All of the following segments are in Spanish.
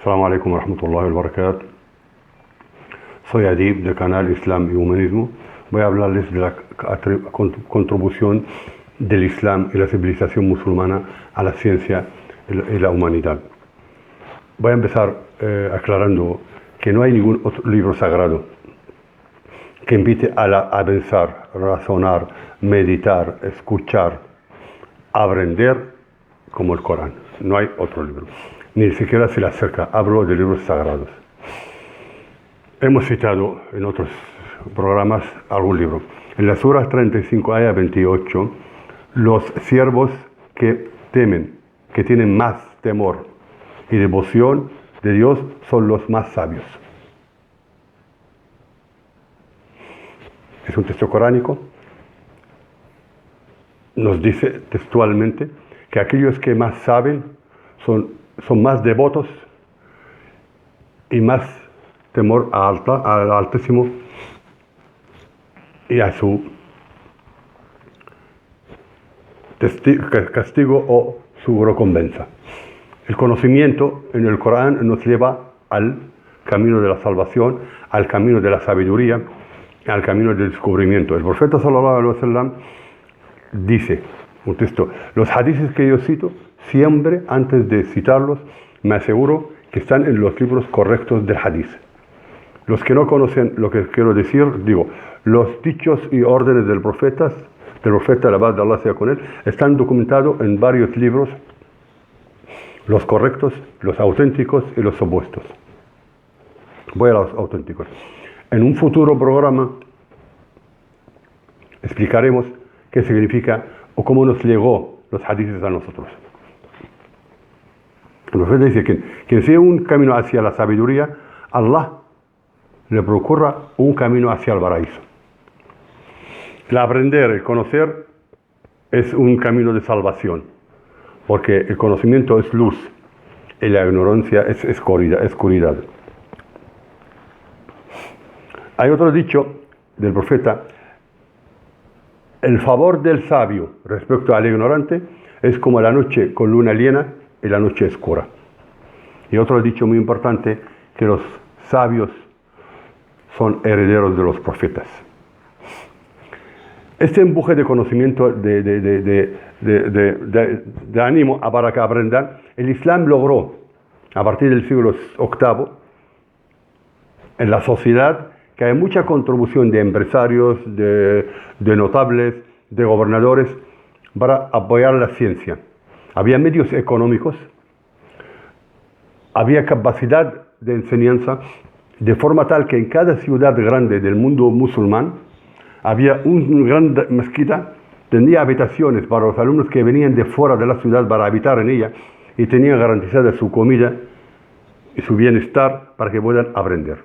Assalamu alaikum wa rahmatullahi wa barakatuh. Soy Adib del canal Islam y Humanismo. Voy a hablarles de la contribución del Islam y la civilización musulmana a la ciencia y la humanidad. Voy a empezar aclarando que no hay ningún otro libro sagrado que invite a pensar, razonar, meditar, escuchar, aprender como el Corán. No hay otro libro. Ni siquiera se le acerca. Hablo de libros sagrados. Hemos citado en otros programas algún libro. En la Sura 35, aya 28, los siervos que temen, que tienen más temor y devoción de Dios, son los más sabios. Es un texto coránico. Nos dice textualmente que aquellos que más saben son más devotos y más temor al Altísimo y a su castigo o su recompensa. El conocimiento en el Corán nos lleva al camino de la salvación, al camino de la sabiduría, al camino del descubrimiento. El profeta sallallahu alaihi wasallam dice, un texto, los hadices que yo cito, siempre antes de citarlos, me aseguro que están en los libros correctos del hadith. Los que no conocen lo que quiero decir, digo, los dichos y órdenes del profeta, la paz de Allah sea con él, están documentados en varios libros, los correctos, los auténticos y los opuestos. Voy a los auténticos. En un futuro programa explicaremos qué significa o cómo nos llegó los hadices a nosotros. El profeta dice que quien sigue un camino hacia la sabiduría, Allah le procura un camino hacia el paraíso. El aprender, el conocer, es un camino de salvación, porque el conocimiento es luz y la ignorancia es oscuridad. Hay otro dicho del profeta: el favor del sabio respecto al ignorante es como la noche con luna llena y la noche oscura. Y otro dicho muy importante, que los sabios son herederos de los profetas. Este empuje de conocimiento, de ánimo para que aprendan, el Islam logró, a partir del siglo VIII, en la sociedad, que hay mucha contribución de empresarios, de notables, de gobernadores, para apoyar la ciencia. Había medios económicos, había capacidad de enseñanza, de forma tal que en cada ciudad grande del mundo musulmán había una gran mezquita, tenía habitaciones para los alumnos que venían de fuera de la ciudad para habitar en ella y tenían garantizada su comida y su bienestar para que puedan aprender.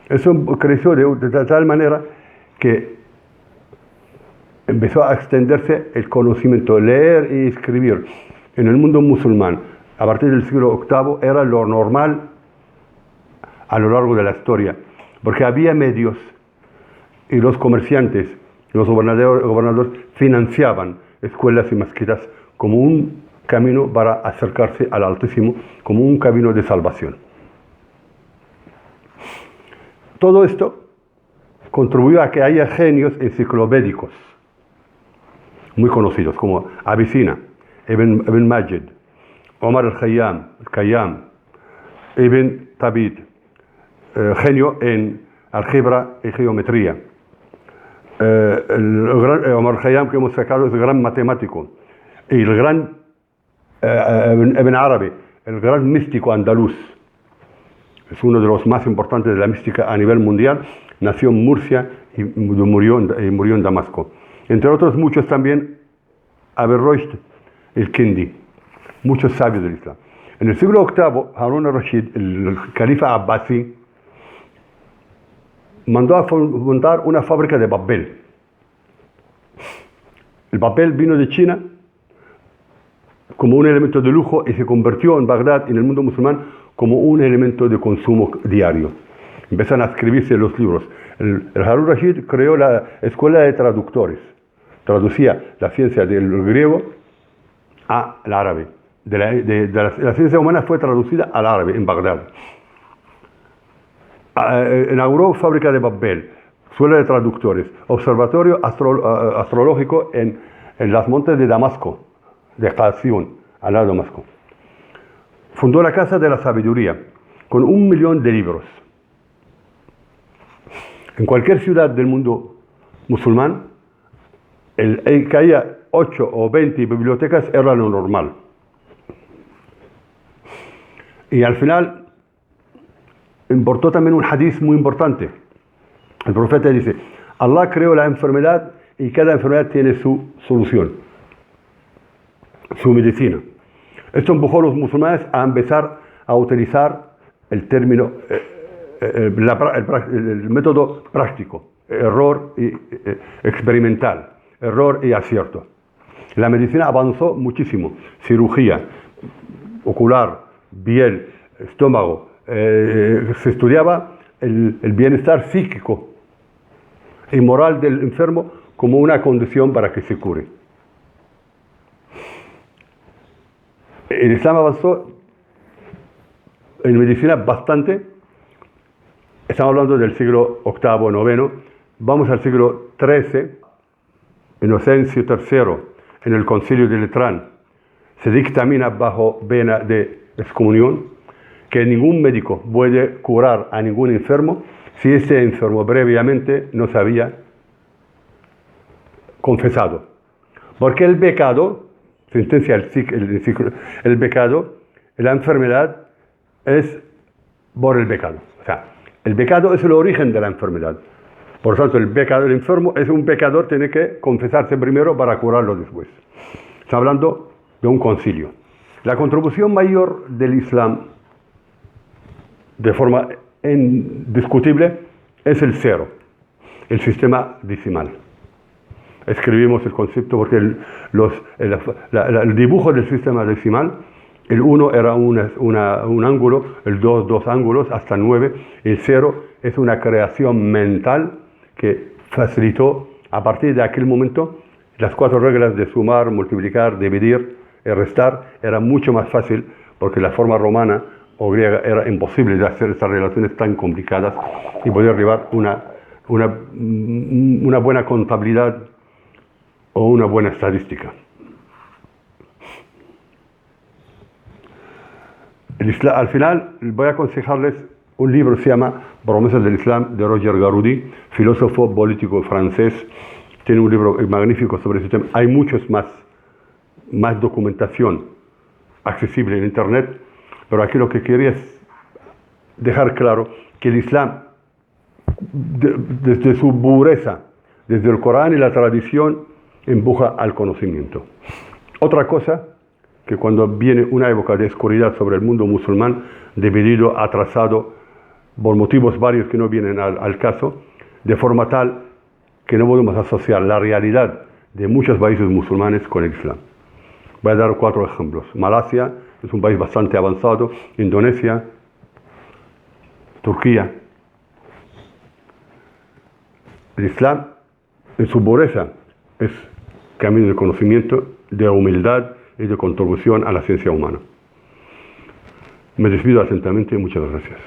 Eso creció de tal manera que empezó a extenderse el conocimiento, leer y escribir en el mundo musulmán. A partir del siglo VIII era lo normal a lo largo de la historia, porque había medios y los comerciantes, los gobernadores financiaban escuelas y mezquitas como un camino para acercarse al Altísimo, como un camino de salvación. Todo esto contribuyó a que haya genios enciclopédicos muy conocidos, como Avicena, Ibn Majid, Omar al-Khayyam, Ibn Tabit, genio en álgebra y geometría. Omar al-Khayyam, que hemos sacado, es el gran matemático. Y el gran Ibn Arabi, el gran místico andaluz, es uno de los más importantes de la mística a nivel mundial. Nació en Murcia y murió en Damasco. Entre otros muchos también, Averroes, el Kindi, muchos sabios del Islam. En el siglo VIII, Harun al-Rashid, el califa abbasí, mandó a fundar una fábrica de papel. El papel vino de China como un elemento de lujo y se convirtió en Bagdad y en el mundo musulmán como un elemento de consumo diario. Empiezan a escribirse los libros. El Harun al-Rashid creó la escuela de traductores. Traducía la ciencia del griego al árabe la ciencia humana fue traducida al árabe en Bagdad. Inauguró fábrica de papel, escuela de traductores, observatorio astrológico en las montes de Damasco, de Qasión, al lado de Damasco. Fundó la Casa de la Sabiduría, con 1 millón de libros. En cualquier ciudad del mundo musulmán, que haya 8 o 20 bibliotecas era lo normal. Y al final, importó también un hadiz muy importante. El profeta dice, Allah creó la enfermedad y cada enfermedad tiene su solución, su medicina. Esto empujó a los musulmanes a empezar a utilizar el término, el método práctico, error y experimental, error y acierto. La medicina avanzó muchísimo, cirugía ocular, piel, estómago, se estudiaba el bienestar psíquico y moral del enfermo como una condición para que se cure. El Islam avanzó en medicina bastante. Estamos hablando del siglo VIII, IX. Vamos al siglo XIII. Inocencio III, en el Concilio de Letrán, se dictamina bajo pena de excomunión que ningún médico puede curar a ningún enfermo si ese enfermo previamente no se había confesado. Porque el pecado, sentencia el pecado, la enfermedad es por el pecado. O sea, el pecado es el origen de la enfermedad. Por lo tanto, el enfermo es un pecador, tiene que confesarse primero para curarlo después. Está hablando de un concilio. La contribución mayor del Islam, de forma indiscutible, es el cero, el sistema decimal. Escribimos el concepto porque el dibujo del sistema decimal, el 1 era un ángulo, el 2, 2 ángulos, hasta 9, el 0 es una creación mental que facilitó, a partir de aquel momento, las 4 reglas de sumar, multiplicar, dividir y restar. Era mucho más fácil porque la forma romana o griega era imposible de hacer estas relaciones tan complicadas y poder llevar una buena contabilidad o una buena estadística. Al final voy a aconsejarles un libro que se llama Promesas del Islam, de Roger Garaudy, filósofo político francés. Tiene un libro magnífico sobre ese tema. Hay muchos más documentación accesible en internet, pero aquí lo que quería es dejar claro que el Islam, desde su pureza, desde el Corán y la tradición, empuja al conocimiento. Otra cosa, que cuando viene una época de oscuridad sobre el mundo musulmán, dividido, atrasado, por motivos varios que no vienen al caso, de forma tal que no podemos asociar la realidad de muchos países musulmanes con el Islam. Voy a dar 4 ejemplos. Malasia es un país bastante avanzado, Indonesia, Turquía. El Islam, en su pureza, es camino de conocimiento, de humildad y de contribución a la ciencia humana. Me despido atentamente y muchas gracias.